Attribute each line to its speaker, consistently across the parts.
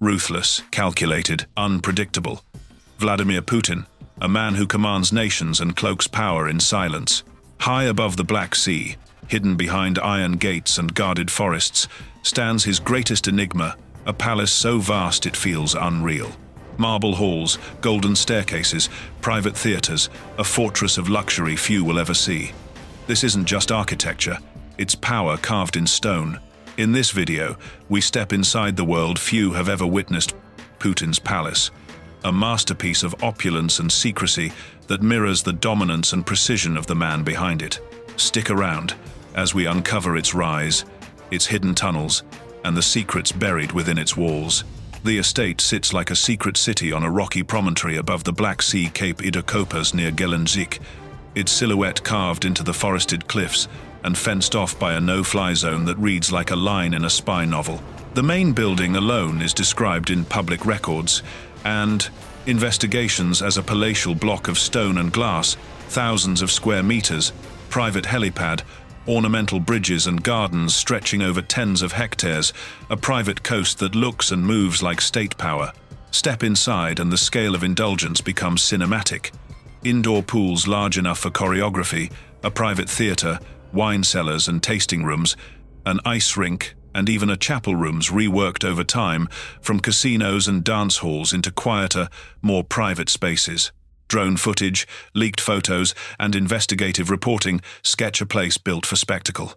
Speaker 1: Ruthless, calculated, unpredictable. Vladimir Putin, a man who commands nations and cloaks power in silence. High above the Black Sea, hidden behind iron gates and guarded forests, stands his greatest enigma, a palace so vast it feels unreal. Marble halls, golden staircases, private theaters, a fortress of luxury few will ever see. This isn't just architecture, it's power carved in stone. In this video, we step inside the world few have ever witnessed, Putin's palace, a masterpiece of opulence and secrecy that mirrors the dominance and precision of the man behind it. Stick around as we uncover its rise, its hidden tunnels, and the secrets buried within its walls. The estate sits like a secret city on a rocky promontory above the Black Sea Cape Idakopas near Gelendzhik, its silhouette carved into the forested cliffs and fenced off by a no-fly zone that reads like a line in a spy novel. The main building alone is described in public records and investigations as a palatial block of stone and glass, thousands of square meters, private helipad, ornamental bridges and gardens stretching over tens of hectares, a private coast that looks and moves like state power. Step inside and the scale of indulgence becomes cinematic. Indoor pools large enough for choreography, a private theater, wine cellars and tasting rooms, an ice rink, and even a chapel rooms reworked over time from casinos and dance halls into quieter, more private spaces. Drone footage, leaked photos, and investigative reporting sketch a place built for spectacle.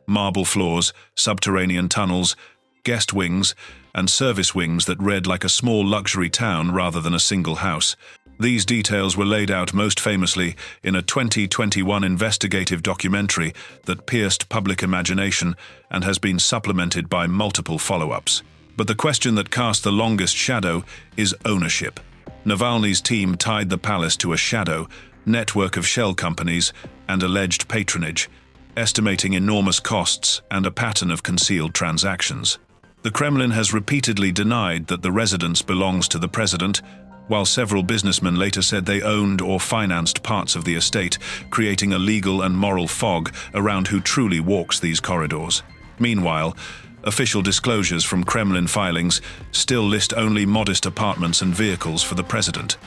Speaker 1: Marble floors, subterranean tunnels, guest wings, and service wings that read like a small luxury town rather than a single house. These details were laid out most famously in a 2021 investigative documentary that pierced public imagination and has been supplemented by multiple follow-ups. But the question that cast the longest shadow is ownership. Navalny's team tied the palace to a shadow network of shell companies and alleged patronage, estimating enormous costs and a pattern of concealed transactions. The Kremlin has repeatedly denied that the residence belongs to the president, while several businessmen later said they owned or financed parts of the estate, creating a legal and moral fog around who truly walks these corridors. Meanwhile, official disclosures from Kremlin filings still list only modest apartments and vehicles for the president,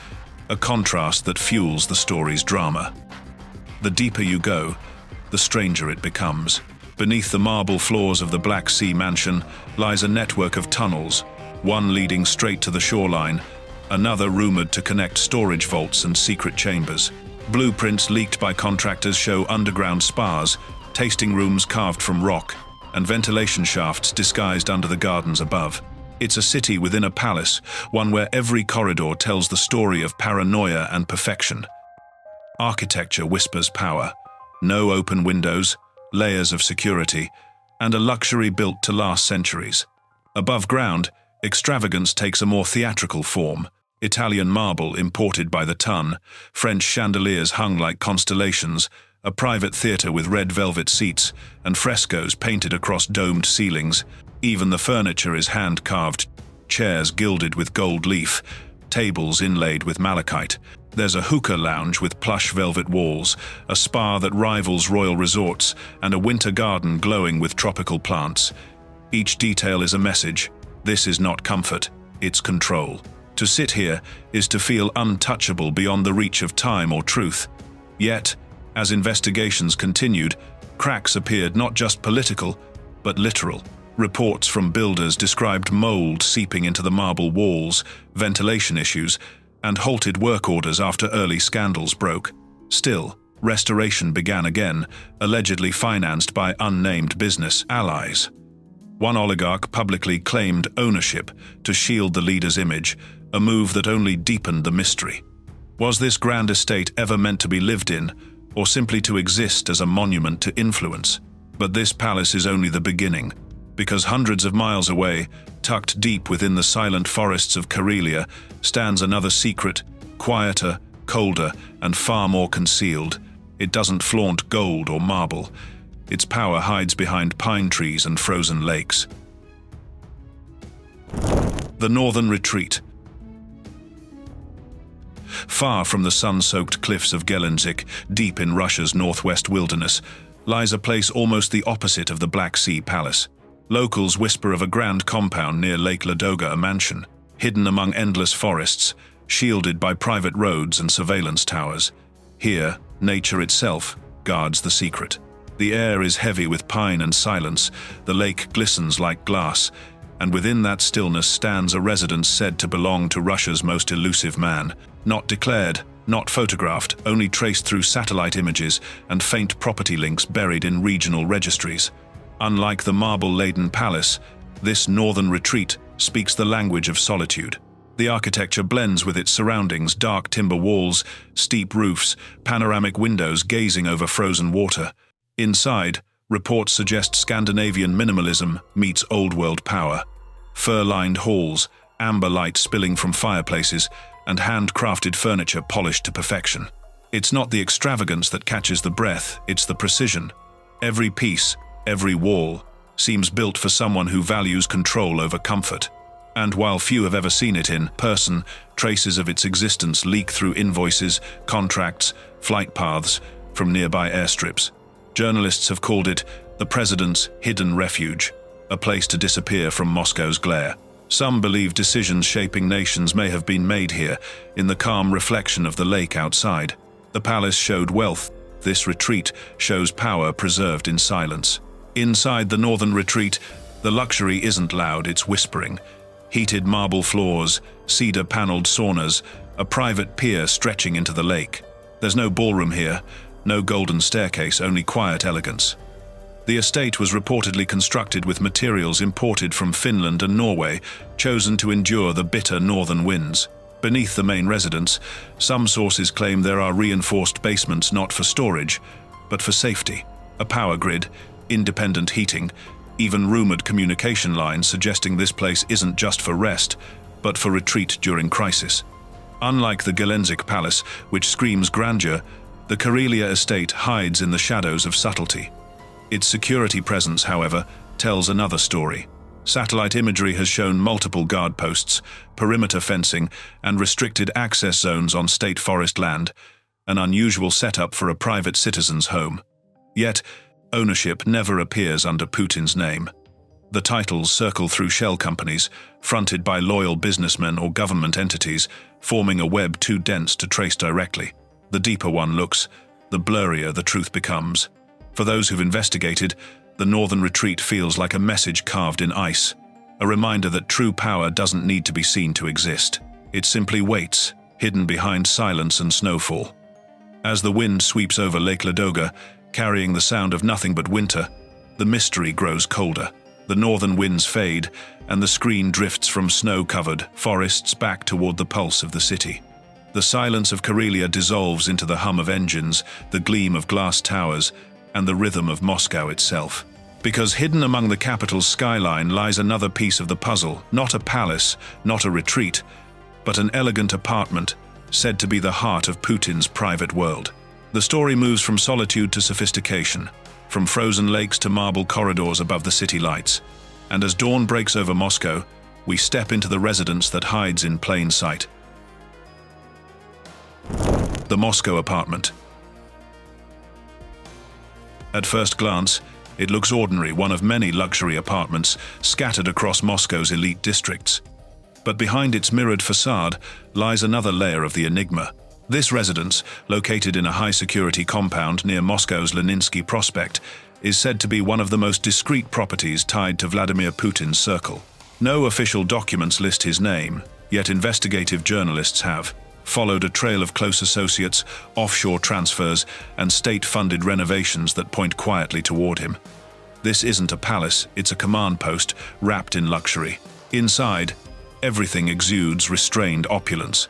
Speaker 1: a contrast that fuels the story's drama. The deeper you go, the stranger it becomes. Beneath the marble floors of the Black Sea mansion lies a network of tunnels, one leading straight to the shoreline, another rumored to connect storage vaults and secret chambers. Blueprints leaked by contractors show underground spas, tasting rooms carved from rock, and ventilation shafts disguised under the gardens above. It's a city within a palace, one where every corridor tells the story of paranoia and perfection. Architecture whispers power. No open windows, layers of security, and a luxury built to last centuries. Above ground, extravagance takes a more theatrical form. Italian marble imported by the ton, French chandeliers hung like constellations, a private theater with red velvet seats, and frescoes painted across domed ceilings. Even the furniture is hand-carved, chairs gilded with gold leaf, tables inlaid with malachite. There's a hookah lounge with plush velvet walls, a spa that rivals royal resorts, and a winter garden glowing with tropical plants. Each detail is a message. This is not comfort, it's control. To sit here is to feel untouchable beyond the reach of time or truth. Yet, as investigations continued, cracks appeared not just political, but literal. Reports from builders described mold seeping into the marble walls, ventilation issues, and halted work orders after early scandals broke. Still, restoration began again, allegedly financed by unnamed business allies. One oligarch publicly claimed ownership to shield the leader's image, a move that only deepened the mystery. Was this grand estate ever meant to be lived in, or simply to exist as a monument to influence? But this palace is only the beginning, because hundreds of miles away, tucked deep within the silent forests of Karelia, stands another secret, quieter, colder, and far more concealed. It doesn't flaunt gold or marble. Its power hides behind pine trees and frozen lakes. The Northern Retreat. Far from the sun-soaked cliffs of Gelendzhik, deep in Russia's northwest wilderness, lies a place almost the opposite of the Black Sea Palace. Locals whisper of a grand compound near Lake Ladoga, a mansion, hidden among endless forests, shielded by private roads and surveillance towers. Here, nature itself guards the secret. The air is heavy with pine and silence, the lake glistens like glass, and within that stillness stands a residence said to belong to Russia's most elusive man. Not declared, not photographed, only traced through satellite images and faint property links buried in regional registries. Unlike the marble-laden palace, this northern retreat speaks the language of solitude. The architecture blends with its surroundings: dark timber walls, steep roofs, panoramic windows gazing over frozen water. Inside, reports suggest Scandinavian minimalism meets old-world power. Fur-lined halls, amber light spilling from fireplaces, and handcrafted furniture polished to perfection. It's not the extravagance that catches the breath, it's the precision. Every piece, every wall, seems built for someone who values control over comfort. And while few have ever seen it in person, traces of its existence leak through invoices, contracts, flight paths from nearby airstrips. Journalists have called it the president's hidden refuge, a place to disappear from Moscow's glare. Some believe decisions shaping nations may have been made here, in the calm reflection of the lake outside. The palace showed wealth. This retreat shows power preserved in silence. Inside the northern retreat, the luxury isn't loud, it's whispering. Heated marble floors, cedar-paneled saunas, a private pier stretching into the lake. There's no ballroom here, no golden staircase, only quiet elegance. The estate was reportedly constructed with materials imported from Finland and Norway, chosen to endure the bitter northern winds. Beneath the main residence, some sources claim there are reinforced basements not for storage, but for safety. A power grid, independent heating, even rumored communication lines suggesting this place isn't just for rest, but for retreat during crisis. Unlike the Gelendzhik Palace, which screams grandeur, the Karelia estate hides in the shadows of subtlety. Its security presence, however, tells another story. Satellite imagery has shown multiple guard posts, perimeter fencing, and restricted access zones on state forest land, an unusual setup for a private citizen's home. Yet, ownership never appears under Putin's name. The titles circle through shell companies, fronted by loyal businessmen or government entities, forming a web too dense to trace directly. The deeper one looks, the blurrier the truth becomes. For those who've investigated, the northern retreat feels like a message carved in ice, a reminder that true power doesn't need to be seen to exist. It simply waits, hidden behind silence and snowfall. As the wind sweeps over Lake Ladoga, carrying the sound of nothing but winter, the mystery grows colder. The northern winds fade, and the screen drifts from snow-covered forests back toward the pulse of the city. The silence of Karelia dissolves into the hum of engines, the gleam of glass towers, and the rhythm of Moscow itself. Because hidden among the capital's skyline lies another piece of the puzzle, not a palace, not a retreat, but an elegant apartment said to be the heart of Putin's private world. The story moves from solitude to sophistication, from frozen lakes to marble corridors above the city lights. And as dawn breaks over Moscow, we step into the residence that hides in plain sight. The Moscow apartment. At first glance, it looks ordinary, one of many luxury apartments scattered across Moscow's elite districts. But behind its mirrored facade lies another layer of the enigma. This residence, located in a high-security compound near Moscow's Leninsky Prospect, is said to be one of the most discreet properties tied to Vladimir Putin's circle. No official documents list his name, yet investigative journalists have followed a trail of close associates, offshore transfers, and state-funded renovations that point quietly toward him. This isn't a palace, it's a command post wrapped in luxury. Inside, everything exudes restrained opulence.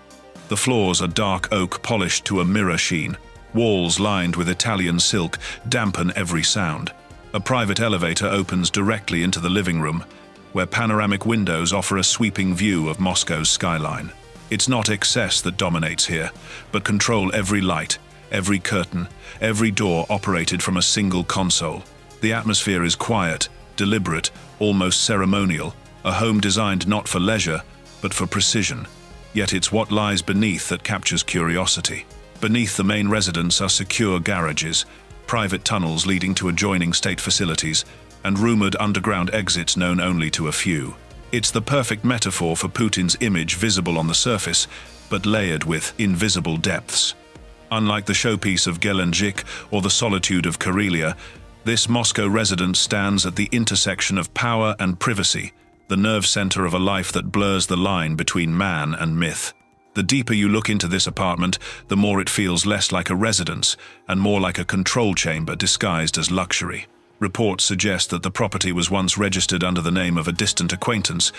Speaker 1: The floors are dark oak polished to a mirror sheen. Walls lined with Italian silk dampen every sound. A private elevator opens directly into the living room, where panoramic windows offer a sweeping view of Moscow's skyline. It's not excess that dominates here, but control every light, every curtain, every door operated from a single console. The atmosphere is quiet, deliberate, almost ceremonial, a home designed not for leisure, but for precision. Yet it's what lies beneath that captures curiosity. Beneath the main residence are secure garages, private tunnels leading to adjoining state facilities, and rumored underground exits known only to a few. It's the perfect metaphor for Putin's image visible on the surface, but layered with invisible depths. Unlike the showpiece of Gelendzhik or the solitude of Karelia, this Moscow residence stands at the intersection of power and privacy, the nerve center of a life that blurs the line between man and myth. The deeper you look into this apartment, the more it feels less like a residence and more like a control chamber disguised as luxury. Reports suggest that the property was once registered under the name of a distant acquaintance,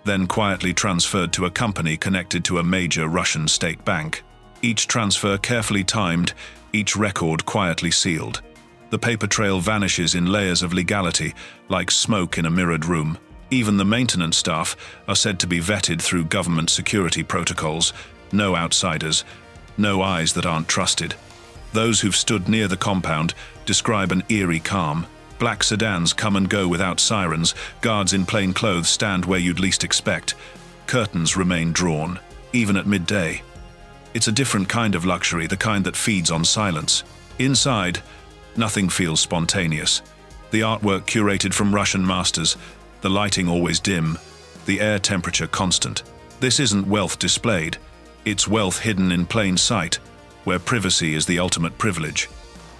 Speaker 1: then quietly transferred to a company connected to a major Russian state bank. Each transfer carefully timed, each record quietly sealed. The paper trail vanishes in layers of legality, like smoke in a mirrored room. Even the maintenance staff are said to be vetted through government security protocols. No outsiders, no eyes that aren't trusted. Those who've stood near the compound describe an eerie calm. Black sedans come and go without sirens, guards in plain clothes stand where you'd least expect. Curtains remain drawn, even at midday. It's a different kind of luxury, the kind that feeds on silence. Inside, nothing feels spontaneous. The artwork curated from Russian masters, the lighting always dim, the air temperature constant. This isn't wealth displayed, it's wealth hidden in plain sight, where privacy is the ultimate privilege.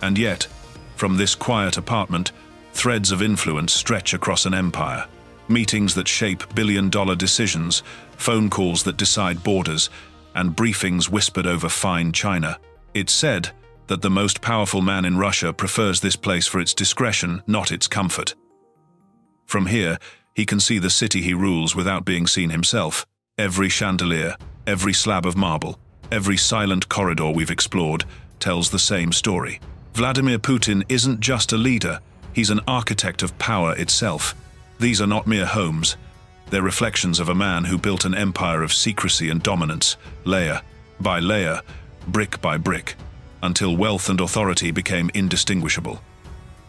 Speaker 1: And yet, from this quiet apartment, threads of influence stretch across an empire. Meetings that shape billion-dollar decisions, phone calls that decide borders, and briefings whispered over fine china. It's said that the most powerful man in Russia prefers this place for its discretion, not its comfort. From here, he can see the city he rules without being seen himself. Every chandelier, every slab of marble, every silent corridor we've explored tells the same story. Vladimir Putin isn't just a leader, he's an architect of power itself. These are not mere homes. They're reflections of a man who built an empire of secrecy and dominance, layer by layer, brick by brick, until wealth and authority became indistinguishable.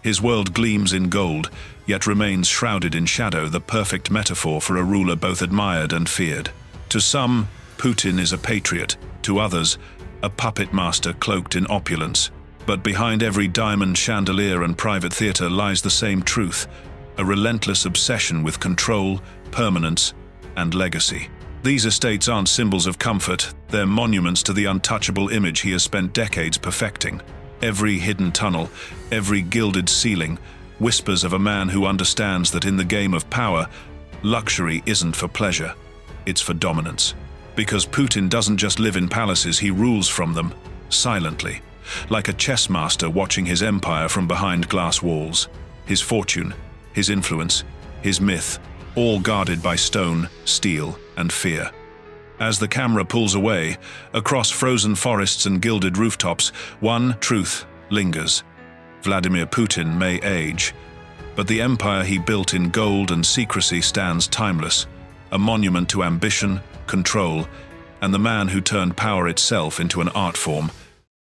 Speaker 1: His world gleams in gold, yet remains shrouded in shadow, the perfect metaphor for a ruler both admired and feared. To some, Putin is a patriot, to others, a puppet master cloaked in opulence. But behind every diamond chandelier and private theater lies the same truth, a relentless obsession with control, permanence, and legacy. These estates aren't symbols of comfort, they're monuments to the untouchable image he has spent decades perfecting. Every hidden tunnel, every gilded ceiling, whispers of a man who understands that in the game of power, luxury isn't for pleasure, it's for dominance. Because Putin doesn't just live in palaces, he rules from them, silently, like a chess master watching his empire from behind glass walls. His fortune, his influence, his myth, all guarded by stone, steel, and fear. As the camera pulls away, across frozen forests and gilded rooftops, one truth lingers. Vladimir Putin may age, but the empire he built in gold and secrecy stands timeless, a monument to ambition, control, and the man who turned power itself into an art form.